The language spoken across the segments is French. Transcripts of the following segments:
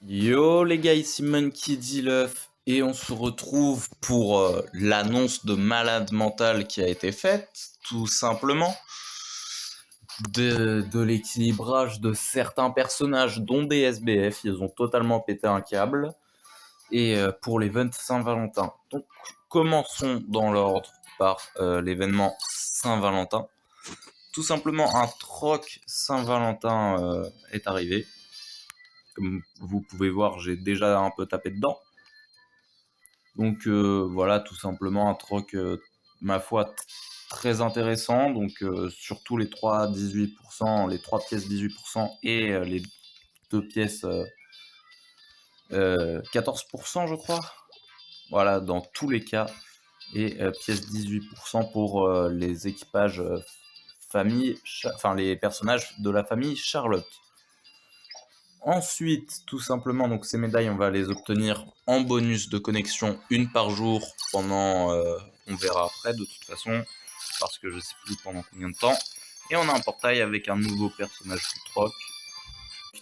Yo les gars, ici Monkey D. Luff et on se retrouve pour l'annonce de malade mental qui a été faite, tout simplement, de l'équilibrage de certains personnages, dont des SBF. Ils ont totalement pété un câble. Et pour l'event Saint-Valentin. Donc commençons dans l'ordre par l'événement Saint-Valentin. Tout simplement, un troc Saint-Valentin est arrivé. Comme vous pouvez voir, j'ai déjà un peu tapé dedans. Donc voilà, tout simplement un troc, ma foi, très intéressant. Donc surtout les 3 pièces 18% et les 2 pièces 14% je crois. Voilà, dans tous les cas. Et pièces 18% pour les équipages enfin les personnages de la famille Charlotte. Ensuite, tout simplement, donc ces médailles, on va les obtenir en bonus de connexion, une par jour pendant, on verra après de toute façon, parce que je sais plus pendant combien de temps. Et on a un portail avec un nouveau personnage du troc.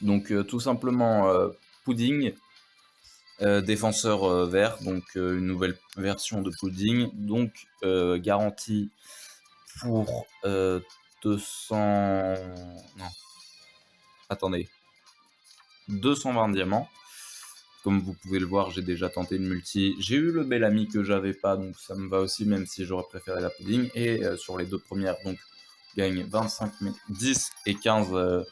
Donc tout simplement Pudding, défenseur vert, donc une nouvelle version de Pudding, donc garantie pour 200... Non. Attendez. 220 diamants. Comme vous pouvez le voir, j'ai déjà tenté une multi. J'ai eu le Bellamy que j'avais pas, donc ça me va aussi, même si j'aurais préféré la Pudding. Et sur les deux premières, donc, gagne 10 et 15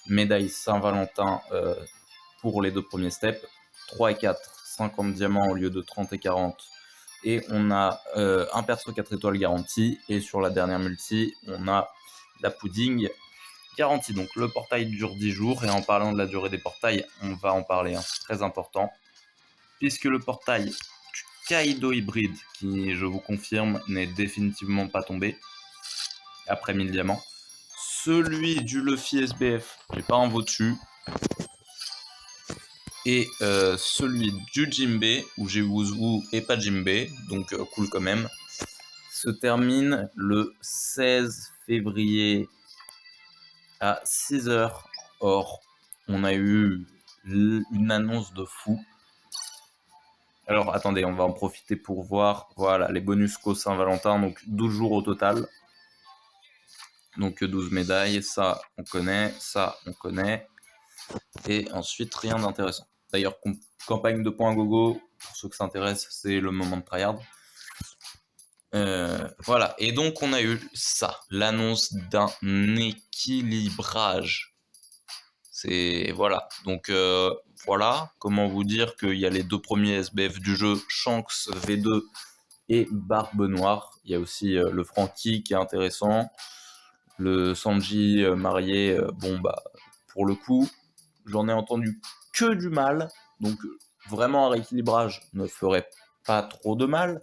médailles Saint-Valentin pour les deux premiers steps. 3 et 4, 50 diamants au lieu de 30 et 40. Et on a un perso 4 étoiles garanti. Et sur la dernière multi, on a la Pudding garantie. Donc le portail dure 10 jours. Et en parlant de la durée des portails, on va en parler, hein, c'est très important. Puisque le portail du Kaido hybride, qui je vous confirme n'est définitivement pas tombé, après 1000 diamants. Celui du Luffy SBF, j'ai pas un veau dessus. Et celui du Jinbe, où j'ai Wuzu et pas Jinbe, donc cool quand même, se termine le 16 février à 6h. Or, on a eu une annonce de fou. Alors, attendez, on va en profiter pour voir, voilà, les bonus qu'au Saint-Valentin, donc 12 jours au total. Donc 12 médailles, ça on connaît, ça on connaît. Et ensuite, rien d'intéressant. D'ailleurs, campagne de points gogo, pour ceux que ça intéresse, c'est le moment de tryhard. Voilà, et donc on a eu ça, l'annonce d'un équilibrage. C'est voilà, donc voilà, comment vous dire qu'il y a les deux premiers SBF du jeu, Shanks V2 et Barbe Noire. Il y a aussi le Franky qui est intéressant, le Sanji marié, bon bah pour le coup, j'en ai entendu que du mal, donc vraiment un rééquilibrage ne ferait pas trop de mal.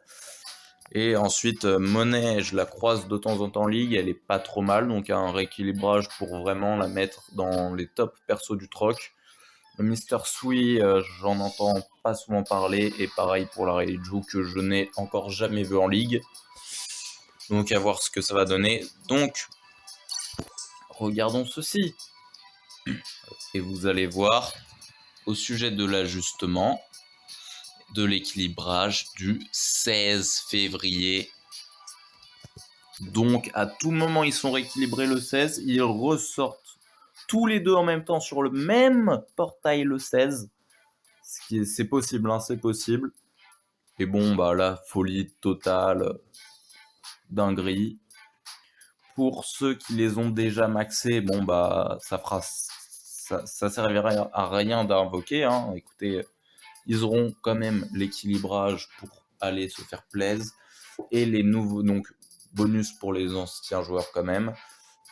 Et ensuite, Monet, je la croise de temps en temps en ligue, elle est pas trop mal, donc un rééquilibrage pour vraiment la mettre dans les top persos du troc. Le Mister Sui, j'en entends pas souvent parler, et pareil pour la Reiju que je n'ai encore jamais vu en ligue. Donc à voir ce que ça va donner. Donc, regardons ceci. Et vous allez voir, au sujet de l'ajustement, de l'équilibrage du 16 février. Donc à tout moment ils sont rééquilibrés le 16, ils ressortent tous les deux en même temps sur le même portail le 16. C'est possible, hein, c'est possible. Et bon bah là, folie totale, dinguerie. Pour ceux qui les ont déjà maxés, bon bah ça servira à rien d'invoquer, hein. Écoutez, ils auront quand même l'équilibrage pour aller se faire plaisir. Et les nouveaux, donc bonus pour les anciens joueurs quand même.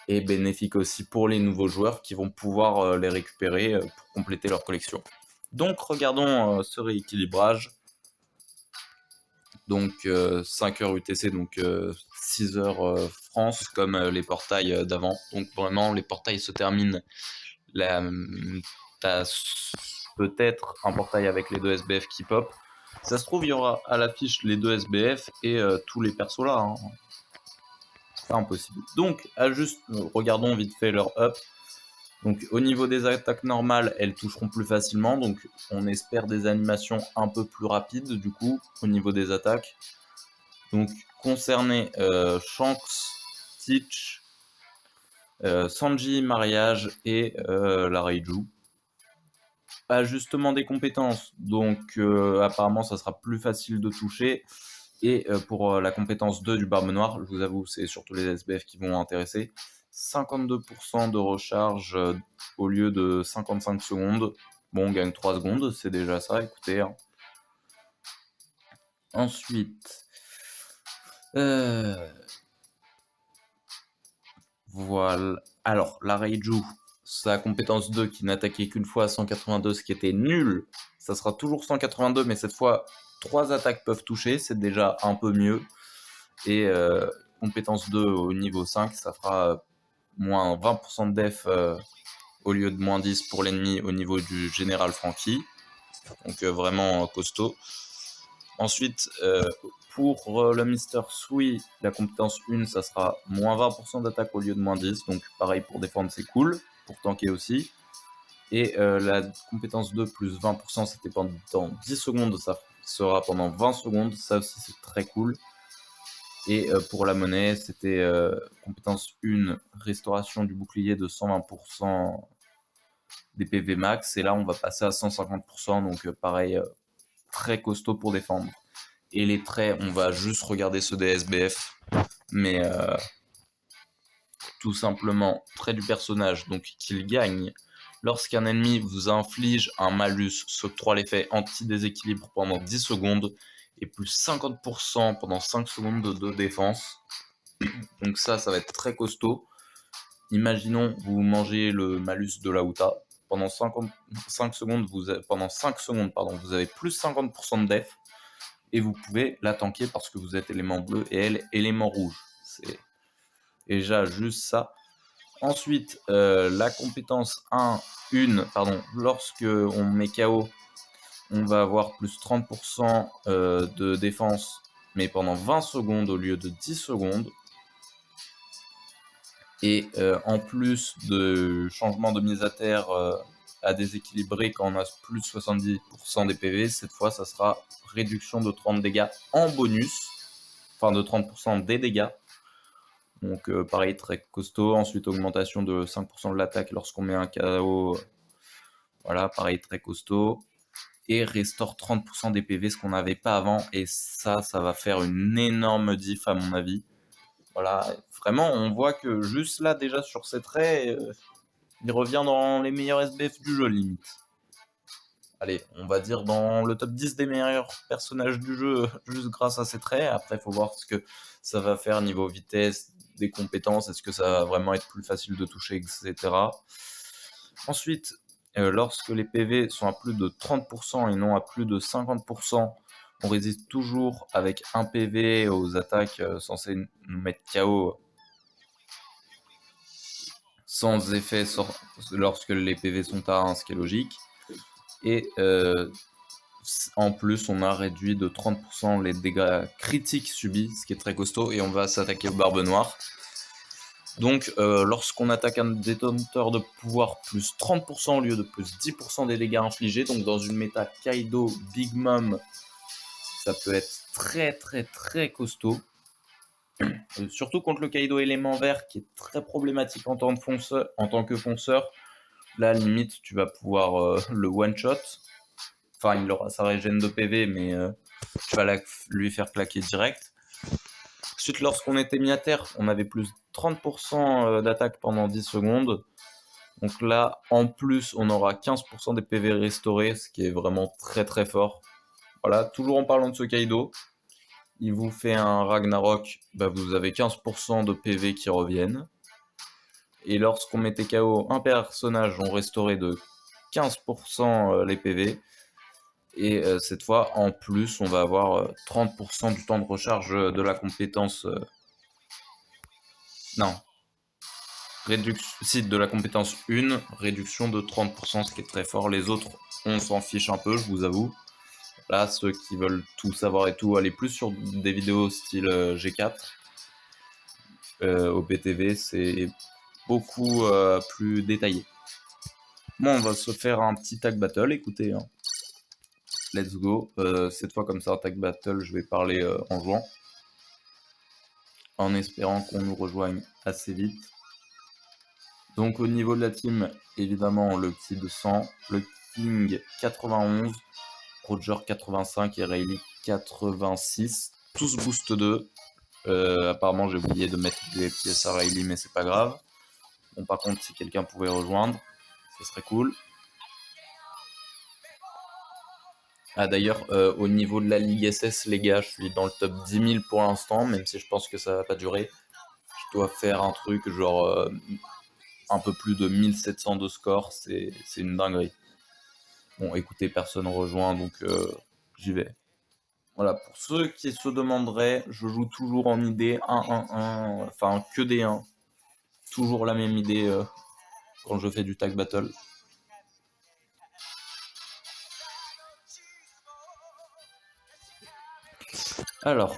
Et bénéfique aussi pour les nouveaux joueurs qui vont pouvoir les récupérer pour compléter leur collection. Donc regardons ce rééquilibrage. Donc 5h UTC, donc 6h France, comme les portails d'avant. Donc vraiment, les portails se terminent. T'as peut-être un portail avec les deux SBF qui pop. Ça se trouve, il y aura à l'affiche les deux SBF et tous les persos là. Hein. C'est pas impossible. Donc, regardons vite fait leur up. Donc au niveau des attaques normales, elles toucheront plus facilement, donc on espère des animations un peu plus rapides du coup au niveau des attaques. Donc concerné Shanks, Teach, Sanji, Mariage et la Reiju. Ajustement des compétences, donc apparemment ça sera plus facile de toucher. Et pour la compétence 2 du Barbe Noire, je vous avoue, c'est surtout les SBF qui vont intéresser. 52% de recharge au lieu de 55 secondes. Bon, on gagne 3 secondes, c'est déjà ça, écoutez. Hein. Ensuite, voilà. Alors, la Reiju, sa compétence 2 qui n'attaquait qu'une fois à 182, ce qui était nul. Ça sera toujours 182, mais cette fois, 3 attaques peuvent toucher, c'est déjà un peu mieux. Et compétence 2 au niveau 5, ça fera moins 20% de def au lieu de moins 10 pour l'ennemi au niveau du général Franky. Donc vraiment costaud. Ensuite, pour le Mister Sui, la compétence 1, ça sera moins 20% d'attaque au lieu de moins 10. Donc pareil, pour défendre, c'est cool. Pour tanker aussi. Et la compétence 2 plus 20%, c'était pendant 10 secondes. Ça sera pendant 20 secondes. Ça aussi, c'est très cool. Et pour la monnaie, c'était compétence 1, restauration du bouclier de 120% des PV max. Et là, on va passer à 150%. Donc pareil, très costaud pour défendre. Et les traits, on va juste regarder ceux des SBF. Mais tout simplement, trait du personnage, donc qu'il gagne. Lorsqu'un ennemi vous inflige un malus, s'octroie l'effet anti-déséquilibre pendant 10 secondes et plus 50% pendant 5 secondes de défense. Donc ça va être très costaud. Imaginons, vous mangez le malus de la Uta. Pendant 5 secondes, vous avez plus 50% de def. Et vous pouvez la tanker parce que vous êtes élément bleu et elle élément rouge. C'est déjà juste ça. Ensuite, la compétence 1, lorsque on met KO, on va avoir plus 30% de défense, mais pendant 20 secondes au lieu de 10 secondes. Et en plus de changement de mise à terre à déséquilibrer quand on a plus de 70% des PV, cette fois ça sera réduction de 30 dégâts en bonus, enfin de 30% des dégâts. Donc pareil, très costaud. Ensuite, augmentation de 5% de l'attaque lorsqu'on met un KO. Voilà, pareil, très costaud. Et restaure 30% des PV, ce qu'on n'avait pas avant. Et ça va faire une énorme diff à mon avis. Voilà, vraiment, on voit que juste là, déjà sur ces traits, il revient dans les meilleurs SBF du jeu, limite. Allez, on va dire dans le top 10 des meilleurs personnages du jeu, juste grâce à ces traits. Après, il faut voir ce que ça va faire niveau vitesse, des compétences, est-ce que ça va vraiment être plus facile de toucher, etc. Ensuite, lorsque les PV sont à plus de 30% et non à plus de 50%, on résiste toujours avec un PV aux attaques censées nous mettre KO sans effet lorsque les PV sont à 1, ce qui est logique. Et en plus, on a réduit de 30% les dégâts critiques subis, ce qui est très costaud, et on va s'attaquer aux Barbes Noires. Donc, lorsqu'on attaque un détonateur de pouvoir, plus 30% au lieu de plus 10% des dégâts infligés, donc dans une méta Kaido Big Mom, ça peut être très très très costaud. Surtout contre le Kaido élément vert, qui est très problématique en tant que fonceur. Là, limite, tu vas pouvoir le one-shot. Enfin, il aura sa régène de PV, mais tu vas lui faire claquer direct. Ensuite, lorsqu'on était mis à terre, on avait plus 30% d'attaque pendant 10 secondes. Donc là, en plus, on aura 15% des PV restaurés, ce qui est vraiment très très fort. Voilà, toujours en parlant de ce Kaido, il vous fait un Ragnarok, vous avez 15% de PV qui reviennent. Et lorsqu'on mettait KO un personnage, on restaurait de 15% les PV. Et cette fois, en plus, on va avoir 30% du temps de recharge de la compétence... Non. De la compétence 1, réduction de 30%, ce qui est très fort. Les autres, on s'en fiche un peu, je vous avoue. Là, ceux qui veulent tout savoir et tout, allez plus sur des vidéos style G4. Au PTV, c'est beaucoup plus détaillé. Bon, on va se faire un petit tag battle, écoutez. Hein. Let's go. Cette fois, comme c'est un tag battle, je vais parler en jouant. En espérant qu'on nous rejoigne assez vite. Donc au niveau de la team, évidemment, le petit 200, le King 91, Roger 85 et Rayleigh 86. Tous boost 2. Apparemment, j'ai oublié de mettre des pièces à Rayleigh, mais c'est pas grave. Bon, par contre, si quelqu'un pouvait rejoindre, ce serait cool. Ah d'ailleurs, au niveau de la Ligue SS, les gars, je suis dans le top 10 000 pour l'instant, même si je pense que ça va pas durer. Je dois faire un truc genre un peu plus de 1700 de score, c'est une dinguerie. Bon, écoutez, personne rejoint, donc j'y vais. Voilà, pour ceux qui se demanderaient, je joue toujours en idée 1-1-1, enfin que des 1. Toujours la même idée quand je fais du tag battle. Alors,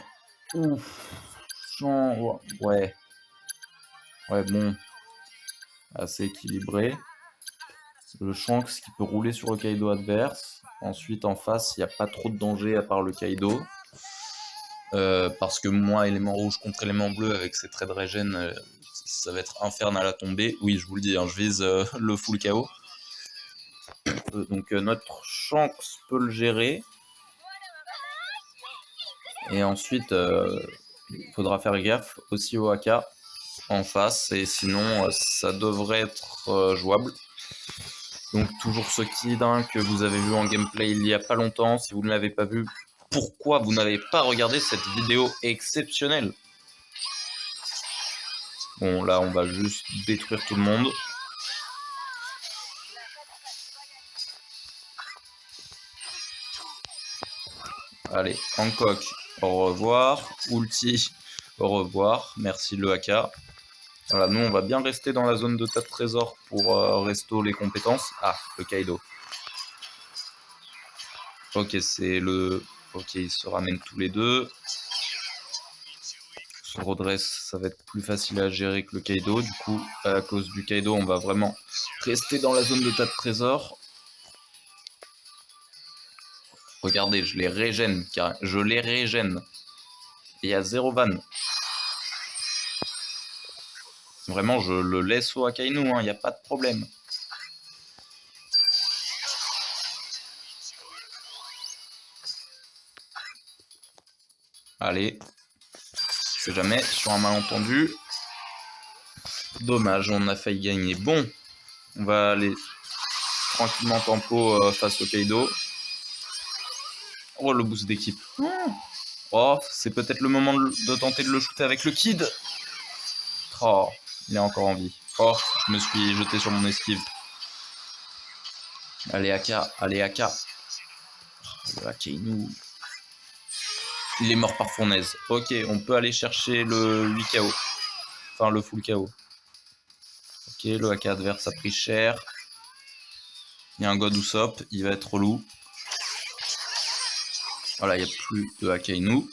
ouf, ouais, ouais, bon, assez équilibré. Le Shanks qui peut rouler sur le Kaido adverse. Ensuite, en face, il n'y a pas trop de danger à part le Kaido. Parce que moi, élément rouge contre élément bleu, avec ses traits de régène, ça va être infernal à tomber. Oui, je vous le dis, hein, je vise le full KO. Donc notre Shanks peut le gérer. Et ensuite, il faudra faire gaffe aussi au AK en face. Et sinon, ça devrait être jouable. Donc toujours ce Kid que vous avez vu en gameplay il y a pas longtemps. Si vous ne l'avez pas vu, pourquoi vous n'avez pas regardé cette vidéo exceptionnelle? Bon, là, on va juste détruire tout le monde. Allez, Hancock, au revoir. Ulti, au revoir. Merci le AK. Voilà, nous, on va bien rester dans la zone de tas de trésors pour resto les compétences. Ah, le Kaido. Ok, c'est le... Ok, ils se ramènent tous les deux. Se redresse, ça va être plus facile à gérer que le Kaido. Du coup, à cause du Kaido, on va vraiment rester dans la zone de tas de trésors. Regardez, je les régène, car je les régène. Et il y a 0 van. Vraiment, je le laisse au Akainu, il n'y a pas de problème. Allez. Je sais jamais, sur un malentendu. Dommage, on a failli gagner. Bon, on va aller tranquillement tempo face au Kaido. Oh, le boost d'équipe. Oh, c'est peut-être le moment de tenter de le shooter avec le Kid. Oh, il est encore en vie. Oh, je me suis jeté sur mon esquive. Allez, AK, allez, AK. Oh, le Akainu. Il est mort par fournaise. Ok, on peut aller chercher le 8 KO. Enfin, le full KO. Ok, le AK adverse a pris cher. Il y a un God Usopp, il va être relou. Voilà, il n'y a plus de Akainu.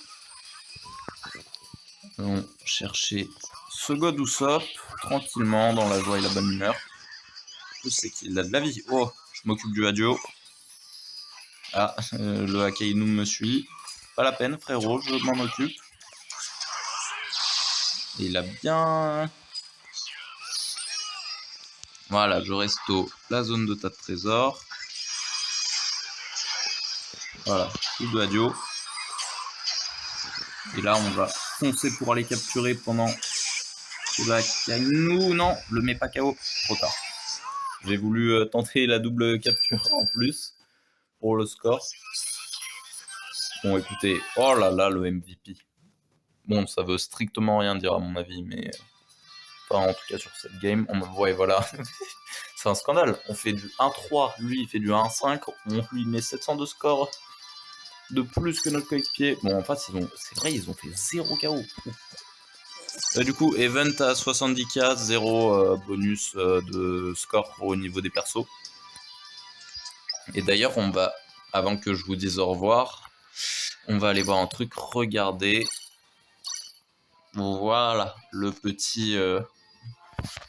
Allons chercher ce God Usopp tranquillement dans la joie et la bonne humeur. Je sais qu'il a de la vie. Oh, je m'occupe du Hadio. Ah, le Akainu me suit. Pas la peine, frérot, je m'en occupe. Et il a bien... Voilà, je resto la zone de tas de trésors. Voilà, tout de Hadio. Et là, on va foncer pour aller capturer pendant que l'Akainu... Non, le met pas KO. Trop tard. J'ai voulu tenter la double capture en plus pour le score. Bon, écoutez, oh là là, le MVP. Bon, ça veut strictement rien dire à mon avis, mais... Enfin, en tout cas, sur cette game, on me voit, et voilà. C'est un scandale. On fait du 1-3, lui, il fait du 1-5, on lui met 700 de score de plus que notre coéquipier. Bon, en fait, c'est vrai, ils ont fait 0 KO. Du coup, event à 70k, 0 bonus de score au niveau des persos. Et d'ailleurs, on va, avant que je vous dise au revoir, on va aller voir un truc. Regardez. Voilà, le petit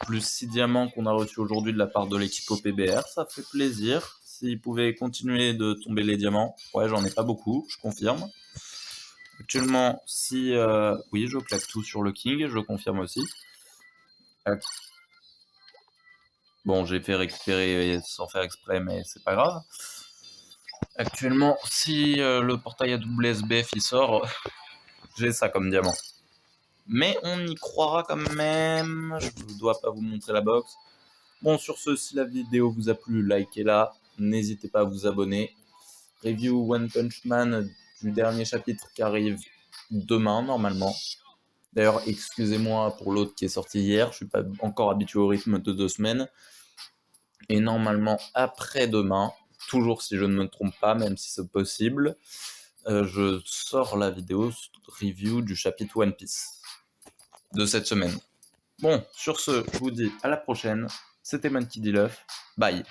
plus 6 diamants qu'on a reçus aujourd'hui de la part de l'équipe OPBR, ça fait plaisir. S'ils pouvaient continuer de tomber les diamants, ouais, j'en ai pas beaucoup, je confirme. Actuellement, si... oui, je claque tout sur le King, je confirme aussi. Bon, j'ai fait récupérer sans faire exprès, mais c'est pas grave. Actuellement, si le portail à double SBF il sort, j'ai ça comme diamant. Mais on y croira quand même. Je ne dois pas vous montrer la box. Bon, sur ce, si la vidéo vous a plu, likez-la. N'hésitez pas à vous abonner. Review One Punch Man du dernier chapitre qui arrive demain, normalement. D'ailleurs, excusez-moi pour l'autre qui est sorti hier. Je suis pas encore habitué au rythme de 2 semaines. Et normalement, après-demain, toujours si je ne me trompe pas, même si c'est possible, je sors la vidéo review du chapitre One Piece de cette semaine. Bon, sur ce, je vous dis à la prochaine. C'était Monkey D. Luffy. Bye.